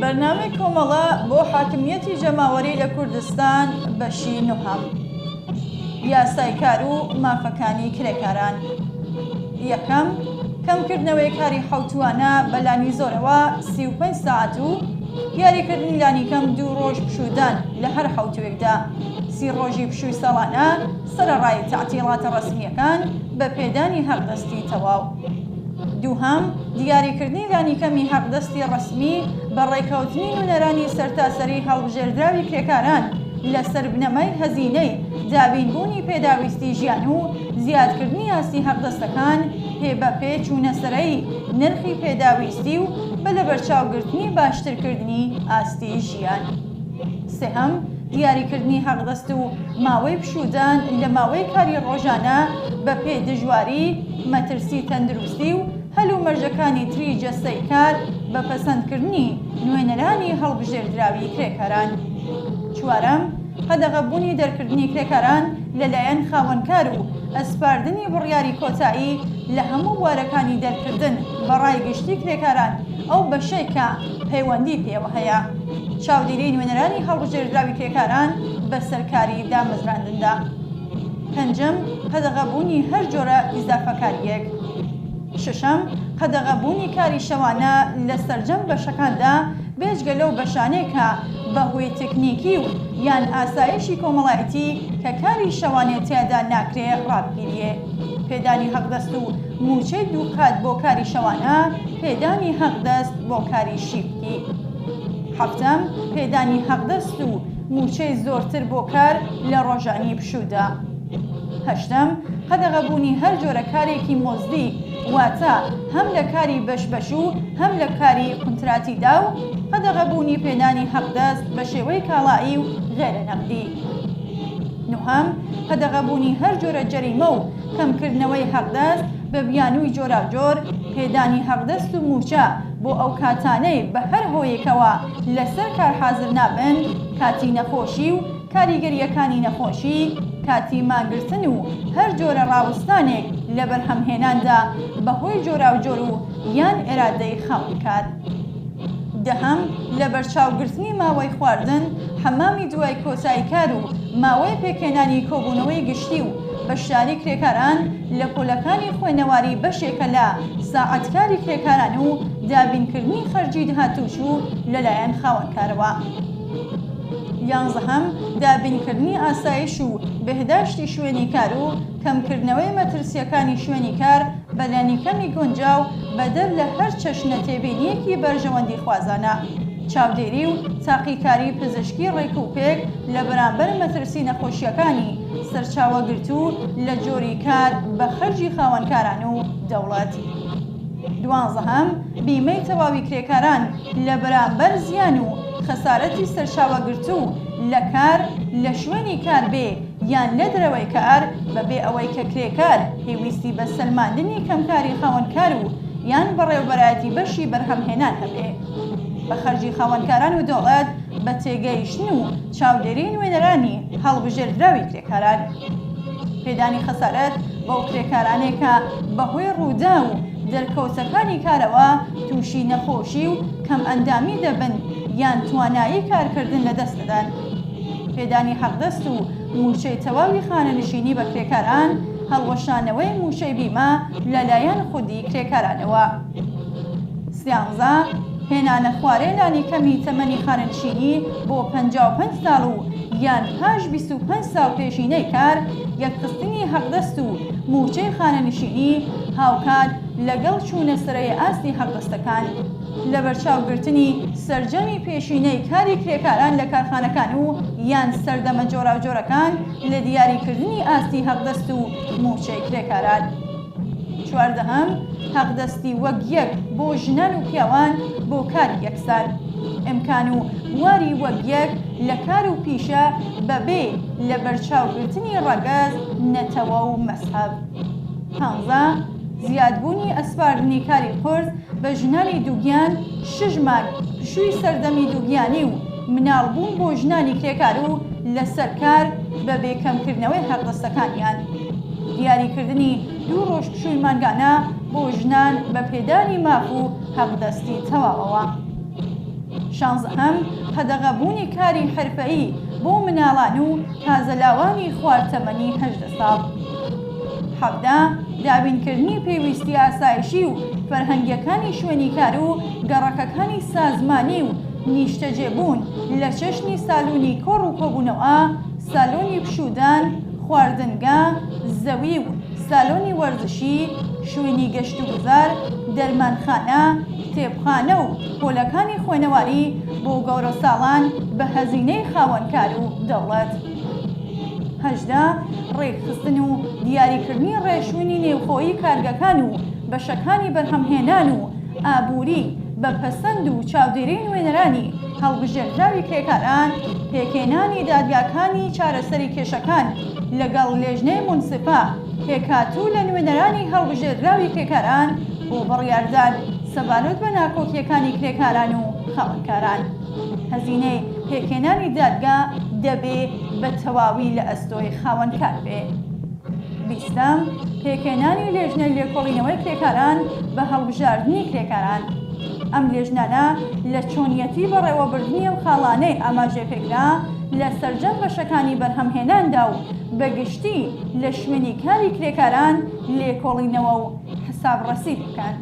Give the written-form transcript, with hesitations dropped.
بەرنامەی کۆمەڵە بۆ حاکمیەتی جەماوەری لە کوردستان بەشی نوهەم. یاسای کار و مافەکانی کرێکاران. یەکەم، کەمکردنەوەی کاری حوتوانە بەلانی زۆرەوە 35 ساعت و یاریکردنی لانیکەم 2 ڕۆژ پشودان لە هەر حوتوێکدا 30 ڕۆژی پشووی ساڵانە سەرەڕای تەعتیڵاتە ڕەسمیەکان بە پێدانی هەڵدەستی تەواو. دووهەم، دیاریکردنی لانیکەمی هەڵدەستی ڕەسمی بە ڕێکەوتنی نوێنەرانی سەرتاسەری هەڵبژێردراوی کرێکاران لەسەر بنەمای هەزینەی دابینبوونی پێداویستی ژیان و زیادکردنی ئاستی هەڵدەستەکان هێبەپێ چوونەسەرەی نرخی پێداویستی و بە لەبەرچاوگرتنی باشترکردنی ئاستی ژیان. سێهەم، دیاریکردنی هەڵدەست و ماوەی پشودان لە ماوەی کاری ڕۆژانە بە پێ دژواری، مەترسی تەندروستی و هەلومەرجەکانی تری جەستەی کار بە پەسەندکردنی نوێنەرانی هەڵبژێردراوی کرێکاران. چوارەم، قەدەغەبوونی دەرکردنی کرێکاران لەلایەن خاوەنکار و ئەسپاردنی بڕیاری کۆتایی لە هەموو بوارەکانی دەرکردن بە ڕایگەشتی کرێکاران ئەو بەشەی کە پەیوەندی پێوە هەیە. چاودێری نوێنەرانی هەڵبژێردراوی کرێکاران بە سەرکاری دامەزراندندا. پەنجەم، قەدەغەبوونی هەر جۆرە ئیزافەکاریەک. شەشەم، قەدەغەبوونی کاری شەوانە لە سەرجەم بەشەکاندا بێجگە لەو بەشانەی کە بەهۆی تەکنیکی و یان ئاسایشی کۆمەڵایەتی کە کاری شەوانێ تیادا ناکرێ ڕابگیریێ. پێدانی هەڵدەست و موچەی دوو قات بۆ کاری شەوانە، پێدانی هەڵدەست بۆ کاری شیفتی. هەفتەم، پێدانی هەڵدەست و موچەی زۆرتر بۆ کار لە ڕۆژانی پشوودا. هەشتەم، قەدەغەبوونی هەر جۆرە کارێکی مۆزدی، واتە هەم لە کاری بەشبەش و هەم لە کاری کنتراتیدا و قەدەغەبوونی پێدانی هەڵدەست بە شێوەی کاڵایی و غێرە نەقدی. نوهەم، قەدەغەبوونی هەر جۆرە جەریمە و کەمکردنەوەی هەڵدەست بە بیانووی جۆراوجۆر، پێدانی هەڵدەست و موچە بۆ ئەو کاتانەی بە هەر هۆیەکەوە لەسەر کار حازر نابن، کاتی نەخۆشی و کاریگەریەکانی نەخۆشی، کاتی ماگرتن و هەر جۆرە ڕاوستانێک لە بەرهەمهێناندا بەهۆی جۆراوجۆر و یان ئێرادەی خاوەنکار. دەهەم، لە بەرچاوگرتنی ماوەی خواردن، حەمامی دوای کۆتایی کار و ماوەی پێکهێنانی کۆبوونەوەی گشتی و بەشداری کرێکاران لە پۆلەکانی خوێنەواری بەشێکە لە ساعەتکاری کرێکاران و دابینکردنی خەرجی داهاتووچوو لەلایەن خاوەنکارەوە. یانزەهەم، دابینکردنی ئاسایش و بەهداشتی شوێنی کار و کەمکردنەوەی مەترسیەکانی شوێنی کار بە لانیکەمی گونجاو بەدەر لە هەر چەشنە تێبینیەکی بەرژەوەندی خوازانە. چاودێری و تاقیکاری پزیشکی ڕێکوپێک لە بەرامبەر مەترسی نەخۆشیەکانی سەرچاوەگرت و لە جۆری کار بە خەرجی خاوەنکاران و دەوڵەت. دوانزەهەم، بیمەی تەواوی کرێکاران لە بەرامبەر زیان و خەسارەتی سەرچاوەگرت و لە کار لە شوێنی کار بێ یان لە دەرەوەی کار بەبێ ئەوەی کە کرێکار پێویستی بە سەلماندنی کەمکاری خاوەنکار و یان بەڕێوەبەرایەتی بەشی بەرهەمهێنان هەبێ. بە خەرجی خاوەنکاران و دەوڵەت بە تێگەیشتن و چاودێری نوێنەرانی هەڵبژێردراوی کرێکاران. پێدانی خەسارەت بەو کرێکارانێک کە بەهۆی ڕوودا و دەرکەوتەکانی کارەوە تووشی نەخۆشی و کەم ئەندامی دەبن یان توانایی کارکردن لەدەست دەدەن. پێدانی هەڵدەست و موچەی تەواوی خانەنشینی بە کرێکاران، هەڵوەشانەوەی موچەی بیمە لەلایەن خودی کرێکارانەوە. سیانزە، هێنانە خوارێ لانیکەمی تەمەنی خانەنشینی بۆ 55 ساڵ و یان پاش 25 ساڵ پێشینەی کار، یەکخستنی هەڵدەست و موچەی خانەنشینی هاوکات لەگەڵ چوونەسەرەی ئاستی هەڵدەستەکان، لە بەرچاوگرتنی سەرجەمی پێشینەی کاری کرێکاران لە کارخانەکان و یان سەردەمە جۆراوجۆرەکان لە دیاریکردنی ئاستی هەڵدەست و موچەی کرێکاران. چواردەهەم، هەڵدەستی وەک یەک بۆ ژنان و پیاوان بۆ کاری یەکسان، ئیمکان و واری وەک یەک لە کار و پیشە بەبێ لە بەرچاوگرتنی ڕەگەز، نەتەوە و مەسهەب. پانزە، زیادبوونی ئەسپاردنی کاری قورس بە ژنانی دووگیان 6 مانگ پشووی سەردەمی دووگیانی و مناڵبوون بۆ ژنانی کرێکار و لەسەر کار بە بێکەمکردنەوەی هەڵدەستەکانیان. دیاریکردنی 2 ڕۆژ پشووی مانگانە بۆ ژنان بە پێدانی ماف و هەڵدەستی تەواوەوە. شانزەهەم قەدەغەبوونی کاری حرفەیی بۆ مناڵان و تازەلاوانی خواردتەمەنی 18 ساڵ. 17 دابینکردنی پێویستی ئاسایشی و فەرهەنگیەکانی شوێنی کار و گەڕەکەکانی سازمانی و نیشتەجێبوون لە چەشنی سالۆنی کۆڕ و کۆبوونەوە، سالۆنی پشودان، خواردنگا، زەوی و سالۆنی وەرزشی، شوێنی گەشت و گوزار، دەرمانخانە، کتێبخانە و پۆلەکانی خوێنەواری بۆ گەورە ساڵان بە هەزینەی خاوەنکار و دەوڵەت. 18 ڕێکخستن و دیاریکردنی ڕێشوینی نێوخۆیی کارگەکان و بەشەکانی بەرهەمهێنان و ئابووری بە پەسەند و چاودێری نوێنەرانی هەڵبژێردراوی کرێکاران، پێکهێنانی دادگاکانی چارەسەری کێشەکان لەگەڵ لێژنەی مونسیپا پێکهاتوو لە نوێنەرانی هەڵبژێردراوی کرێکاران بۆ بڕیاردان سەبارەت بە ناکۆکیەکانی کرێکاران و خاوەنکاران. هەزینەی پێکهێنانی دادگا دەبێ بە تەواوی لە ئەستۆی خاوەنکار بێ. 20 پێکهێنانی لێژنە لێکۆڵینەوەی کرێکاران بە هەڵبژاردننی کرێکاران. ئەم لێژنانە لە چۆنیەتی بەڕێوەبردننی ئەم خاڵانەی ئاماژەپێکرا لە سەرجەم بەشەکانی بەرهەمهێناندا و بەگشتی لە شوێنی کاری کرێکاران لێکۆڵینەوە و حسابڕەسی بکەن.